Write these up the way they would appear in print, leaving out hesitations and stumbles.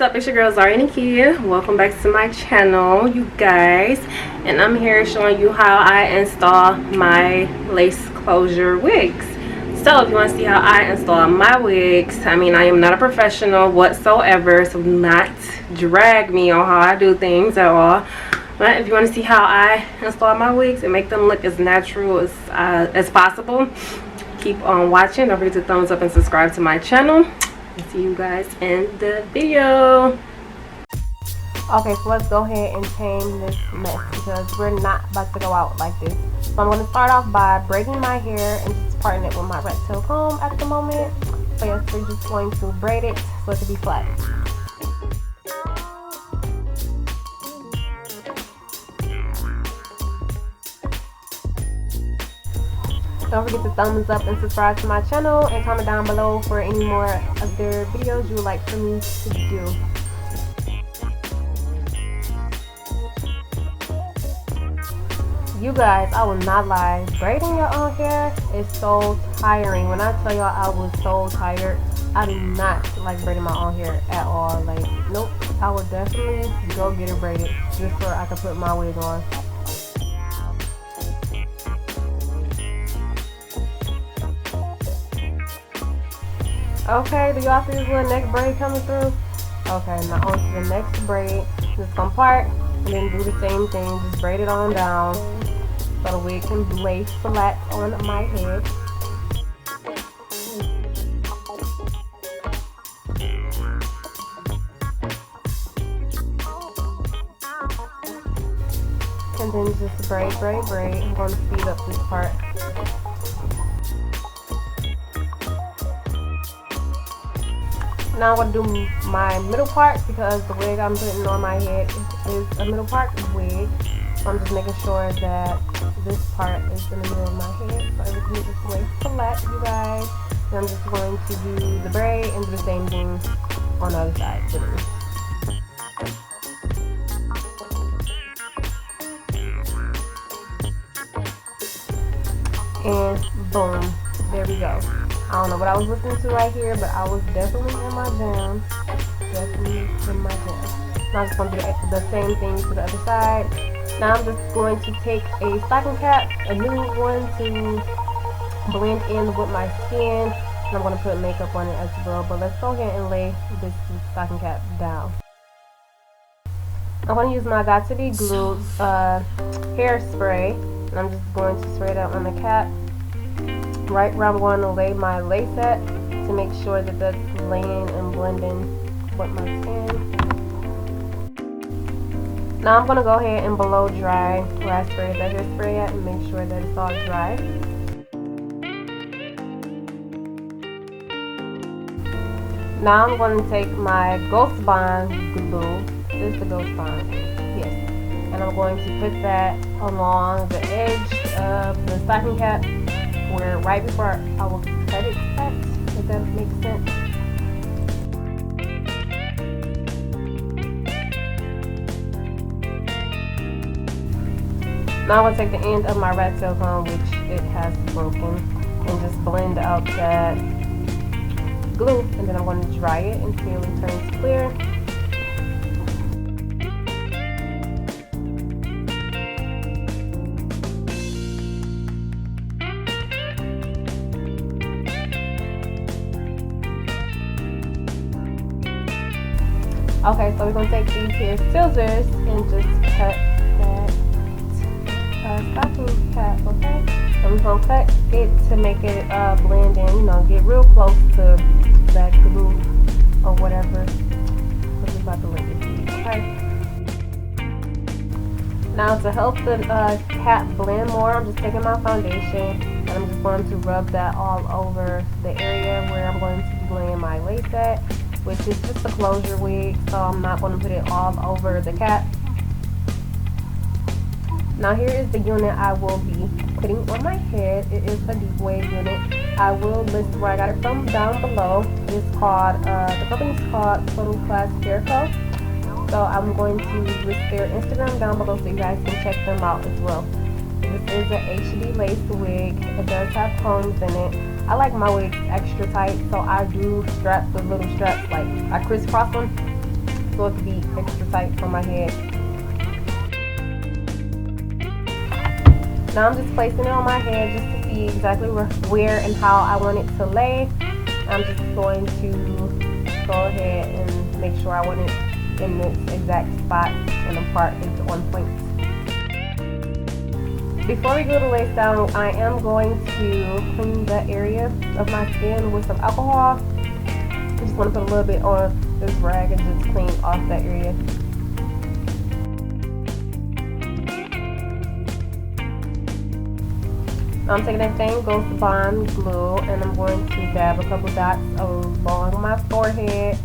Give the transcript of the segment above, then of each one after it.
up? It's your girl Zarieya Nykia. Welcome back to my channel, you guys. And I'm here showing you how I install my lace closure wigs. So if you want to see how I install my wigs, I mean, I am not a professional whatsoever, so do not drag me on how I do things at all. But if you want to see how I install my wigs and make them look as natural as possible, keep on watching. Don't forget to thumbs up and subscribe to my channel. I'll see you guys in the video. Okay, so let's go ahead and tame this mess because we're not about to go out like this. So I'm going to start off by braiding my hair and just parting it with my rat tail comb at the moment. So yes, we're just going to braid it so it can be flat. Don't forget to thumbs up and subscribe to my channel and comment down below for any more of their videos you would like for me to do. You guys, I will not lie, braiding your own hair is so tiring. When I tell y'all I was so tired, I do not like braiding my own hair at all. Like, nope, I would definitely go get it braided just so I can put my wig on. Okay, do y'all see this little neck braid coming through? Okay, now on to the next braid. Just gonna part and then do the same thing. Just braid it on down so the wig can lay flat on my head. And then just braid, braid, braid. I'm gonna speed up this part. Now I'm going to do my middle part because the wig I'm putting on my head is a middle part wig. So I'm just making sure that this part is in the middle of my head so everything is just way flat, you guys. And I'm just going to do the braid and do the same thing on the other side, literally. And boom, there we go. I don't know what I was listening to right here, but I was definitely in my jam. Definitely in my jam. Now I'm just going to do the same thing to the other side. Now I'm just going to take a stocking cap, a new one, to blend in with my skin. And I'm going to put makeup on it as well. But let's go ahead and lay this stocking cap down. I'm going to use my Got To Be Glued hairspray. And I'm just going to spray that on the cap. Right where I'm going to lay my lace at to make sure that that's laying and blending with my skin. Now I'm going to go ahead and blow dry where I sprayed that hairspray at and make sure that it's all dry. Now I'm going to take my Ghost Bond glue. This is the Ghost Bond, yes. And I'm going to put that along the edge of the stocking cap, where right before I will cut it at, if that makes sense. Now I'm going to take the end of my rat tail comb, which it has broken, and just blend out that glue, and then I'm going to dry it until it turns clear. Okay, so we're going to take these here scissors and just cut that stocking cap, okay? I'm just going to cut it to make it blend in, you know, get real close to that glue or whatever. Because we're about to let it be, okay? Now to help the cap blend more, I'm just taking my foundation and I'm just going to rub that all over the area where I'm going to be laying my lace at, which is just a closure wig, so I'm not going to put it all over the cap. Now here is the unit I will be putting on my head. It is a deep wave unit. I will list where I got it from down below. It's called, the company's called Total Class Hair Co. So I'm going to list their Instagram down below so you guys can check them out as well. This is an HD lace wig. It does have combs in it. I like my wigs extra tight, so I do strap the little straps, like I crisscross them so it to be extra tight for my head. Now I'm just placing it on my head just to see exactly where and how I want it to lay. I'm just going to go ahead and make sure I want it in this exact spot and the part is on point. Before we glue the lace down, I am going to clean the area of my skin with some alcohol. I just want to put a little bit on this rag and just clean off that area. Now I'm taking that same Ghost Bond glue and I'm going to dab a couple dots along my forehead.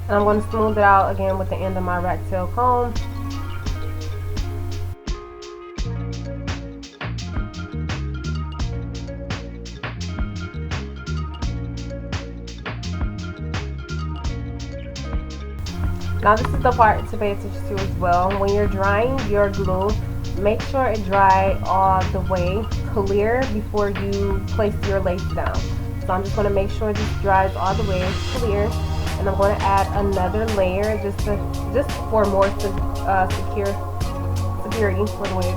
And I'm going to smooth it out again with the end of my rat tail comb. Now this is the part to pay attention to as well. When you're drying your glue, make sure it dry all the way clear before you place your lace down. So I'm just going to make sure this dries all the way clear. And I'm going to add another layer just for more security for the wig.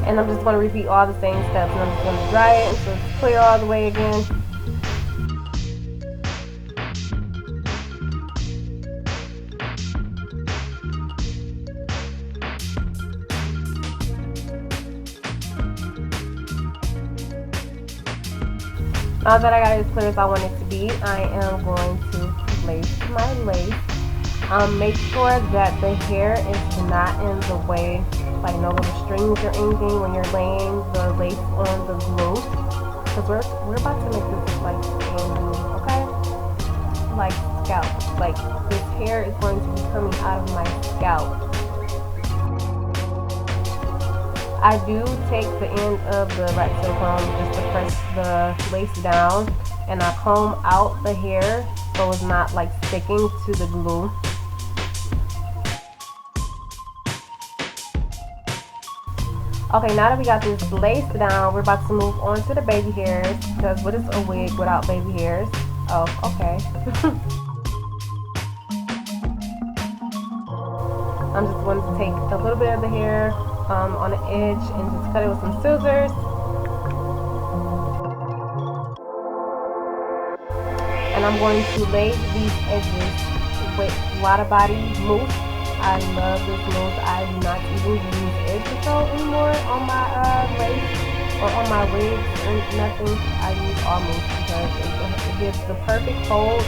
And I'm just going to repeat all the same steps, and I'm just going to dry it until it's clear all the way again. Now that I got it as clear as I want it to be, I am going to lace my lace. Make sure that the hair is not in the way, like no little strings or anything when you're laying the lace on the glue, because we're about to make this look like glue, okay? Like scalp, like this hair is going to be coming out of my scalp. I do take the end of the rat tail comb just to press the lace down, and I comb out the hair so it's not like sticking to the glue. Okay, now that we got this lace down, we're about to move on to the baby hairs, because what is a wig without baby hairs? Oh, okay. I'm just going to take a little bit of the hair on the edge and just cut it with some scissors. And I'm going to lay these edges with Wada Body mousse. I love this mousse. I do not even use edge control anymore on my lace or on my wigs or nothing. I use all mousse because it gives the perfect fold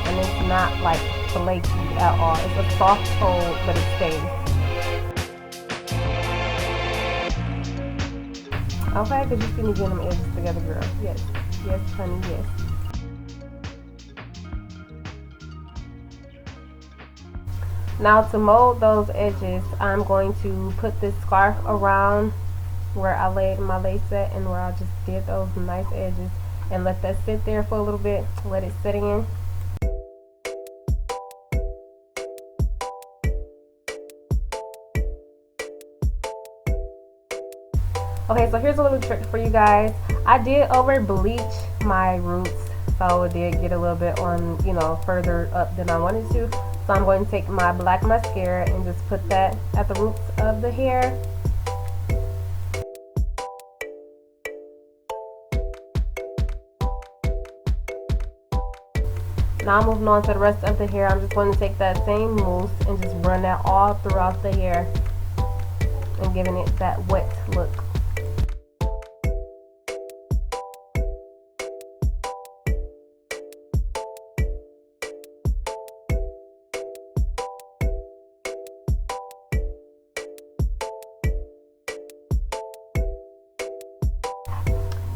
and it's not like flaky at all. It's a soft fold, but it stays. Okay, because you see me getting them edges together, girl. Yes, yes, honey, yes. Now to mold those edges, I'm going to put this scarf around where I laid my lace at and where I just did those nice edges, and let that sit there for a little bit, let it sit in. Okay, so here's a little trick for you guys. I did over bleach my roots, so it did get a little bit on, you know, further up than I wanted to. So I'm going to take my black mascara and just put that at the roots of the hair. Now moving on to the rest of the hair, I'm just going to take that same mousse and just run that all throughout the hair and giving it that wet look.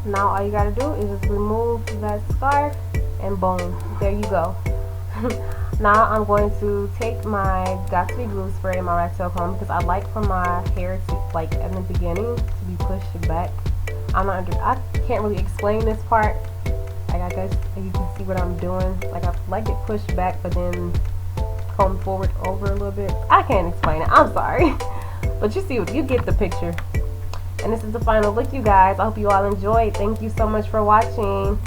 Now all you gotta do is just remove that scarf and boom, there you go. Now I'm going to take my Got To Be glue spray in my rat tail comb, because I like for my hair to, like in the beginning, to be pushed back I can't really explain this part. Like, I guess you can see what I'm doing. Like, I like it pushed back, but then comb forward over a little bit. I can't explain it. I'm sorry. But you see, you get the picture. And this is the final look, you guys. I hope you all enjoyed. Thank you so much for watching.